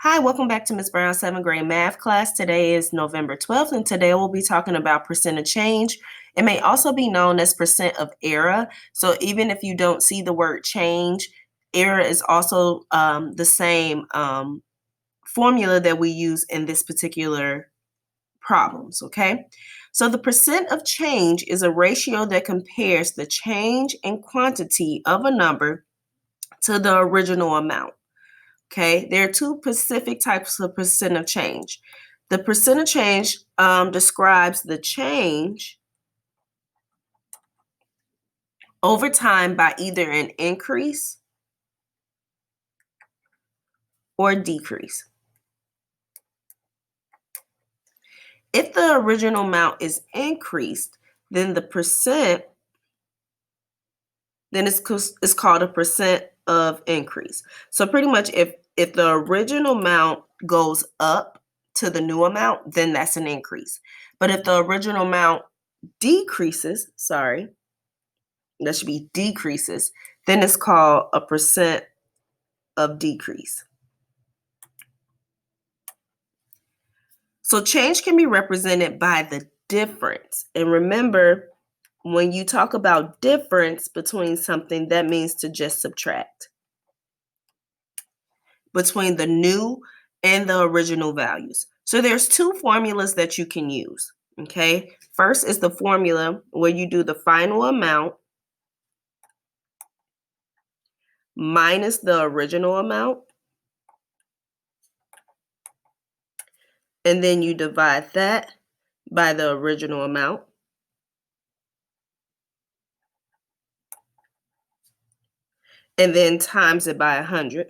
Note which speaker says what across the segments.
Speaker 1: Hi, welcome back to Ms. Brown's 7th grade math class. Today is November 12th, and today we'll be talking about percent of change. It may also be known as percent of error. So even if you don't see the word change, error is also the same formula that we use in this particular problems, okay? So the percent of change is a ratio that compares the change in quantity of a number to the original amount. Okay, there are two specific types of percent of change. The percent of change describes the change over time by either an increase or decrease. If the original amount is increased, then the percent, then it's called a percent of increase. So pretty much if the original amount goes up to the new amount, then that's an increase. But if the original amount decreases, that should be decreases, then it's called a percent of decrease. So change can be represented by the difference. And remember, when you talk about difference between something, that means to just subtract between the new and the original values. So there's two formulas that you can use, okay? First is the formula where you do the final amount minus the original amount, and then you divide that by the original amount. And then times it by 100.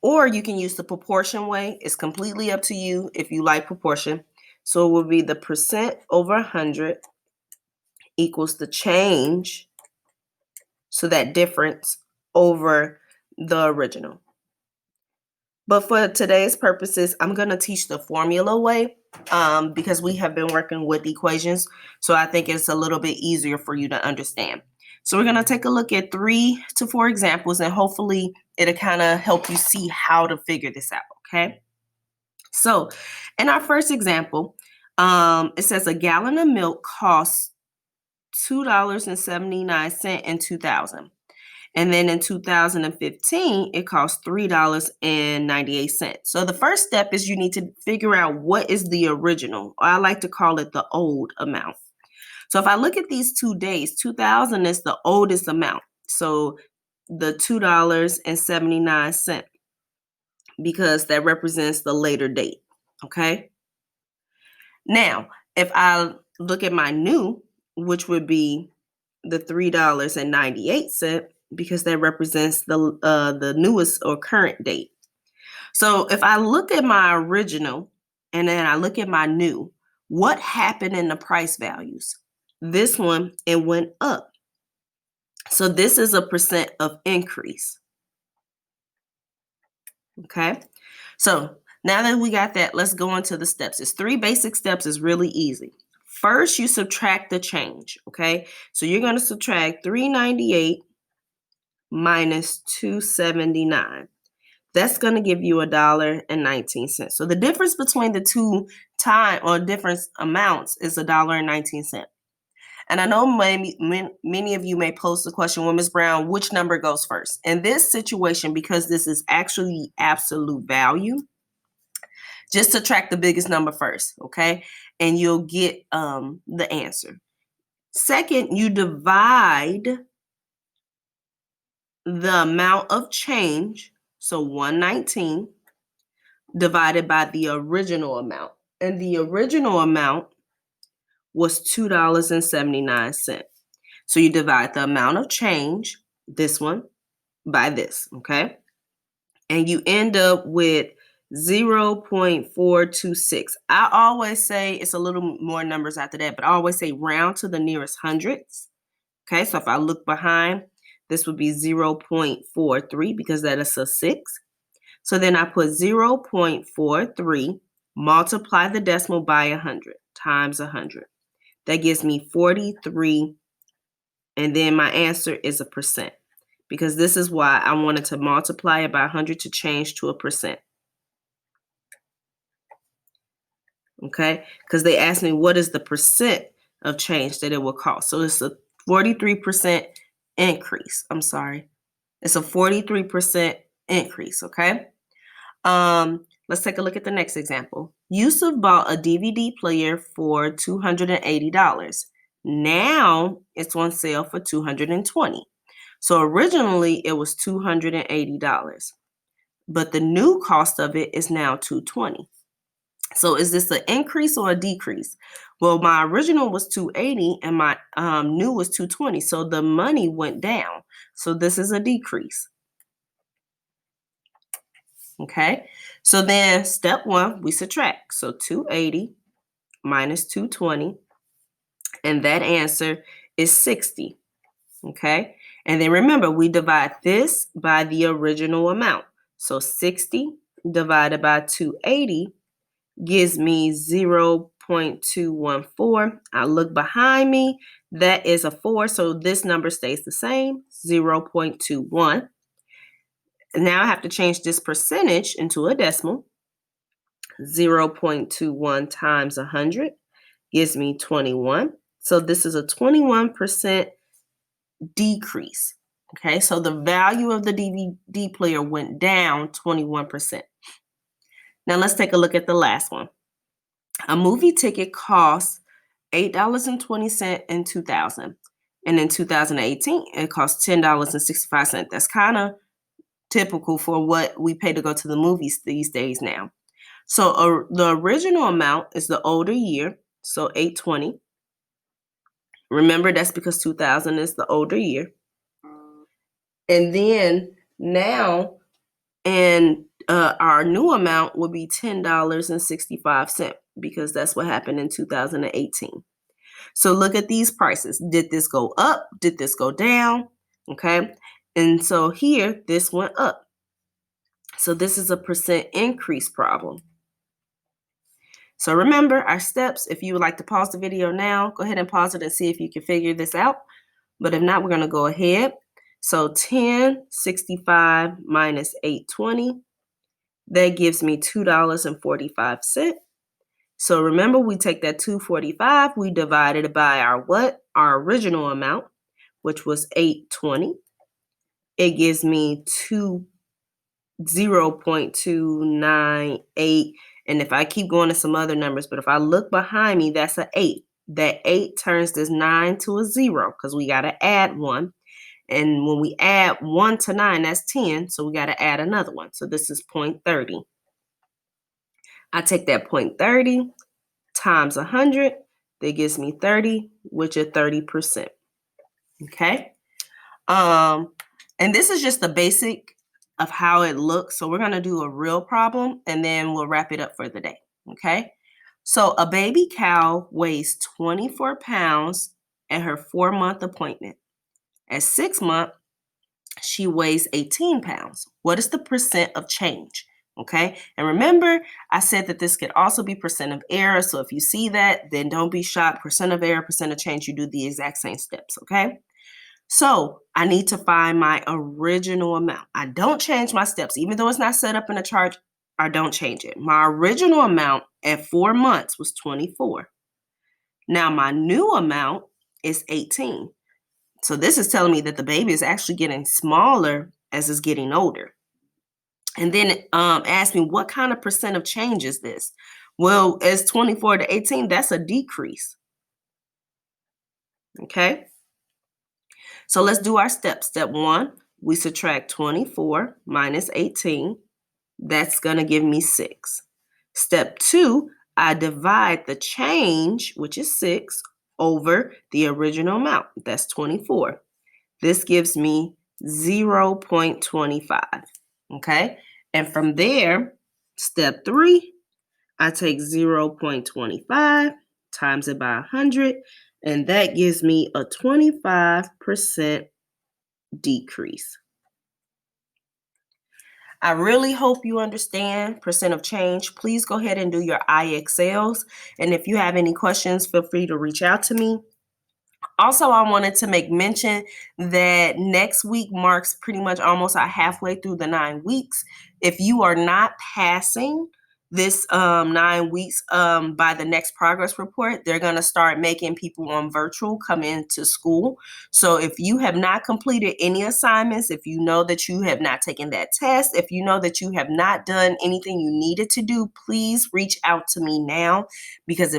Speaker 1: Or you can use the proportion way. It's completely up to you if you like proportion. So it will be the percent over 100 equals the change, so that difference over the original. But for today's purposes, I'm going to teach the formula way because we have been working with equations. So I think it's a little bit easier for you to understand. So we're going to take a look at 3 to 4 examples, and hopefully it'll kind of help you see how to figure this out, okay? So in our first example, it says a gallon of milk costs $2.79 in 2000. And then in 2015, it cost $3.98. So the first step is you need to figure out what is the original, or I like to call it the old amount. So if I look at these 2 days, 2000 is the oldest amount. So the $2.79, because that represents the later date, okay? Now, if I look at my new, which would be the $3.98, because that represents the newest or current date. So if I look at my original and then I look at my new, what happened in the price values? This one, it went up. So this is a percent of increase. Okay, so now that we got that, let's go into the steps. It's 3 basic steps. It's really easy. First, you subtract the change, okay? So you're going to subtract 398 minus 279. That's going to give you $1.19. So the difference between the two different amounts is $1.19. And I know many of you may pose the question, well, Ms. Brown, which number goes first? In this situation, because this is actually absolute value, just subtract the biggest number first, okay? And you'll get the answer. Second, you divide the amount of change, so 119, divided by the original amount. And the original amount was $2.79. So you divide the amount of change, this one, by this, okay? And you end up with 0.426. I always say, it's a little more numbers after that, but I always say round to the nearest hundreds. Okay, so if I look behind, this would be 0.43 because that is a 6. So then I put 0.43, multiply the decimal by 100 times 100. That gives me 43, and then my answer is a percent. because this is why I wanted to multiply it by 100 to change to a percent. Okay, because they asked me what is the percent of change that it will cost. So it's a 43% increase. I'm sorry. It's a 43% increase, okay? Let's take a look at the next example. Yusuf bought a DVD player for $280. Now it's on sale for $220. So originally it was $280, but the new cost of it is now $220. So is this an increase or a decrease? Well, my original was $280 and my new was $220. So the money went down. So this is a decrease. Okay, so then step one, we subtract. So 280 minus 220, and that answer is 60. Okay, and then remember, we divide this by the original amount. So 60 divided by 280 gives me 0.214. I look behind me, that is a 4, so this number stays the same, 0.21. Now I have to change this percentage into a decimal. 0.21 times 100 gives me 21. So this is a 21% decrease. Okay, so the value of the DVD player went down 21%. Now let's take a look at the last one. A movie ticket costs $8.20 in 2000. And in 2018, it costs $10.65. That's kind of typical for what we pay to go to the movies these days now. So the original amount is the older year, so 820. Remember, that's because 2000 is the older year. And then now, and our new amount will be $10.65 because that's what happened in 2018. So look at these prices. Did this go up? Did this go down? Okay. And so here, this went up. So this is a percent increase problem. So remember our steps. If you would like to pause the video now, go ahead and pause it and see if you can figure this out. But if not, we're going to go ahead. So 1065 minus 820, that gives me $2.45. So remember, we take that 245, we divide it by our what? Our original amount, which was 820. It gives me 0.298. And if I keep going to some other numbers, but if I look behind me, that's an 8. That 8 turns this 9 to a 0 because we got to add 1. And when we add 1 to 9, that's 10. So we got to add another one. So this is 0.30. I take that 0.30 times 100. That gives me 30, which is 30%. Okay. And this is just the basic of how it looks. So we're going to do a real problem and then we'll wrap it up for the day. Okay. So a baby cow weighs 24 pounds at her 4-month appointment. At 6 months, she weighs 18 pounds. What is the percent of change? Okay. And remember, I said that this could also be percent of error. So if you see that, then don't be shocked. Percent of error, percent of change, you do the exact same steps. Okay. So I need to find my original amount. I don't change my steps. Even though it's not set up in a chart, I don't change it. My original amount at 4 months was 24. Now my new amount is 18. So this is telling me that the baby is actually getting smaller as it's getting older. And then ask me, what kind of percent of change is this? Well, as 24 to 18, that's a decrease. Okay. So let's do our steps. Step 1, we subtract 24 minus 18. That's going to give me 6. Step 2, I divide the change, which is 6, over the original amount. That's 24. This gives me 0.25. Okay. And from there, step 3, I take 0.25, times it by 100, and that gives me a 25% decrease. I really hope you understand percent of change. Please go ahead and do your IXLs. And if you have any questions, feel free to reach out to me. Also, I wanted to make mention that next week marks pretty much almost halfway through the 9 weeks. If you are not passing this 9 weeks by the next progress report, they're going to start making people on virtual come into school. So if you have not completed any assignments, if you know that you have not taken that test, if you know that you have not done anything you needed to do, please reach out to me now, because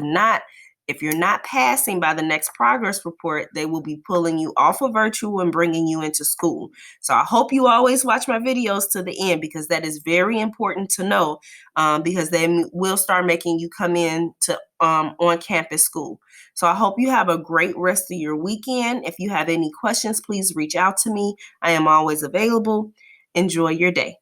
Speaker 1: if you're not passing by the next progress report, they will be pulling you off of virtual and bringing you into school. So I hope you always watch my videos to the end, because that is very important to know, because they will start making you come in to on-campus school. So I hope you have a great rest of your weekend. If you have any questions, please reach out to me. I am always available. Enjoy your day.